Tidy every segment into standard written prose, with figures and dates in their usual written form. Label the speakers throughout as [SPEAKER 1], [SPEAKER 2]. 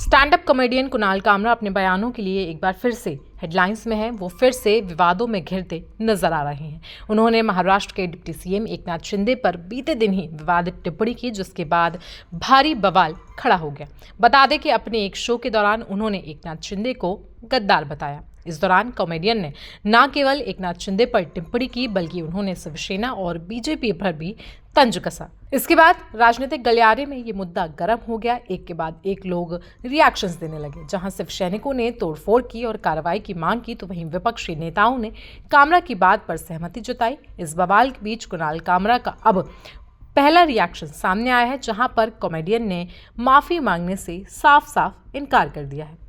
[SPEAKER 1] Stand up comedian Kunal Kamra अपने बयानों के लिए एक बार फिर से हेडलाइंस में हैं। वो फिर से विवादों में घिरते नजर आ रहे हैं। उन्होंने महाराष्ट्र के डिप्टी सीएम एकनाथ शिंदे पर बीते दिन ही विवादित टिप्पणी की, जिसके बाद भारी बवाल खड़ा हो गया। बता दें कि अपने एक शो के दौरान उन्होंने एकनाथ शिंदे को गद्दार बताया। इस दौरान कॉमेडियन ने न केवल एकनाथ शिंदे पर टिप्पणी की, बल्कि उन्होंने शिवसेना और बीजेपी पर भी तंज कसा। इसके बाद राजनीतिक गलियारे में ये मुद्दा गर्म हो गया। एक के बाद एक लोग रिएक्शंस देने लगे। जहां शिव सैनिकों ने तोड़फोड़ की और कार्रवाई की मांग की, तो वहीं विपक्षी नेताओं ने कामरा की बात पर सहमति जताई। इस बवाल के बीच कुणाल कामरा का अब पहला रिएक्शन सामने आया है, जहां पर कॉमेडियन ने माफी मांगने से साफ साफ इनकार कर दिया है।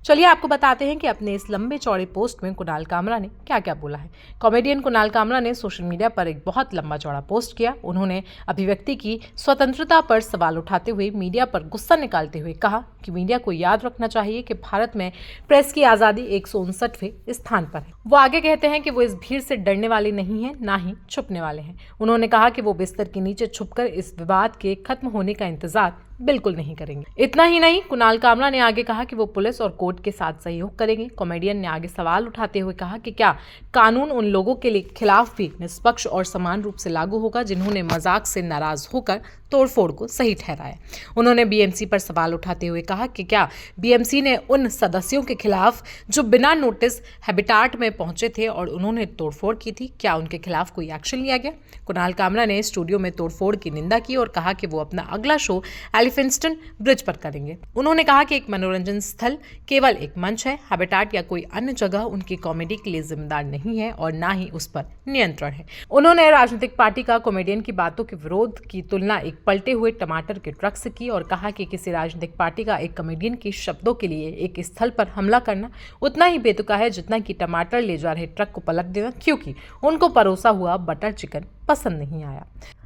[SPEAKER 1] चलिए आपको बताते हैं कि अपने इस लंबे चौड़े पोस्ट में कुणाल कामरा ने क्या क्या बोला है। कॉमेडियन कुणाल कामरा ने सोशल मीडिया पर एक बहुत लंबा चौड़ा पोस्ट किया। उन्होंने अभिव्यक्ति की स्वतंत्रता पर सवाल उठाते हुए मीडिया पर गुस्सा निकालते हुए कहा कि मीडिया को याद रखना चाहिए कि भारत में प्रेस की आज़ादी 159वें स्थान पर है। वो आगे कहते हैं कि वो इस भीड़ से डरने वाले नहीं हैं, ना ही छुपने वाले हैं। उन्होंने कहा कि वो बिस्तर के नीचे छुपकर इस विवाद के खत्म होने का इंतजार बिल्कुल नहीं करेंगे। इतना ही नहीं, कुणाल कामरा ने आगे कहा कि वो पुलिस और कोर्ट के साथ सहयोग करेंगे। कॉमेडियन ने आगे सवाल उठाते हुए कहा कि क्या कानून उन लोगों के खिलाफ भी निष्पक्ष और समान रूप से लागू होगा जिन्होंने मजाक से नाराज होकर तोड़फोड़ को सही ठहराया। उन्होंने बीएमसी पर सवाल उठाते हुए कहा कि क्या बीएमसी ने उन सदस्यों के खिलाफ जो बिना नोटिस हैबिटाट में पहुंचे थे और उन्होंने तोड़फोड़ की थी, क्या उनके खिलाफ कोई एक्शन लिया गया? कुणाल कामरा ने स्टूडियो में तोड़फोड़ की निंदा की और कहा कि वो अपना अगला शो एलिफेंस्टन ब्रिज पर करेंगे। उन्होंने कहा कि एक मनोरंजन स्थल केवल एक मंच है। हैबिटाट या कोई अन्य जगह उनकी कॉमेडी के लिए जिम्मेदार नहीं है और ना ही उस पर नियंत्रण है। उन्होंने राजनीतिक पार्टी का कॉमेडियन की बातों के विरोध की तुलना एक पलटे हुए टमाटर के ट्रक से की और कहा कि किसी राजनीतिक पार्टी का एक कॉमेडियन के शब्दों के लिए एक स्थल पर हमला करना उतना ही बेतुका है जितना कि टमाटर ले जा रहे ट्रक को पलट देना, क्योंकि उनको परोसा हुआ बटर चिकन पसंद नहीं आया।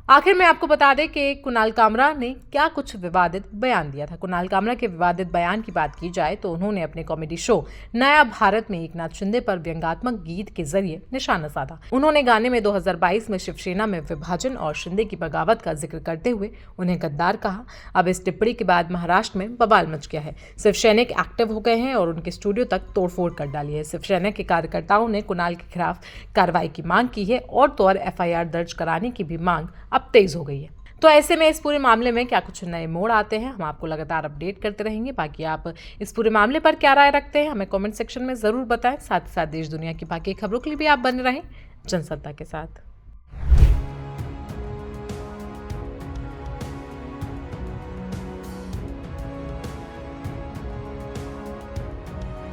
[SPEAKER 1] आखिर में आपको बता दें कि कुणाल कामरा ने क्या कुछ विवादित बयान दिया था। कुणाल कामरा के विवादित बयान की बात की जाए तो उन्होंने अपने कॉमेडी शो नया भारत में एकनाथ शिंदे पर व्यंग्यात्मक गीत के जरिए निशाना साधा। उन्होंने गाने में 2022 में शिवसेना में विभाजन और शिंदे की बगावत का जिक्र करते हुए उन्हें गद्दार कहा। अब इस टिप्पणी के बाद महाराष्ट्र में बवाल मच गया है। शिव सैनिक एक्टिव हो गए हैं और उनके स्टूडियो तक तोड़फोड़ कर डाली है। शिवसेना के कार्यकर्ताओं ने कुणाल के खिलाफ कार्रवाई की मांग की है और तो और FIR दर्ज कराने की भी मांग अब तेज हो गई है। तो ऐसे में इस पूरे मामले में क्या कुछ नए मोड़ आते हैं, हम आपको लगातार अपडेट करते रहेंगे। बाकी आप इस पूरे मामले पर क्या राय रखते हैं, हमें कमेंट सेक्शन में जरूर बताएं। साथ ही साथ देश दुनिया की बाकी खबरों के लिए भी आप बने रहें जनसत्ता के साथ।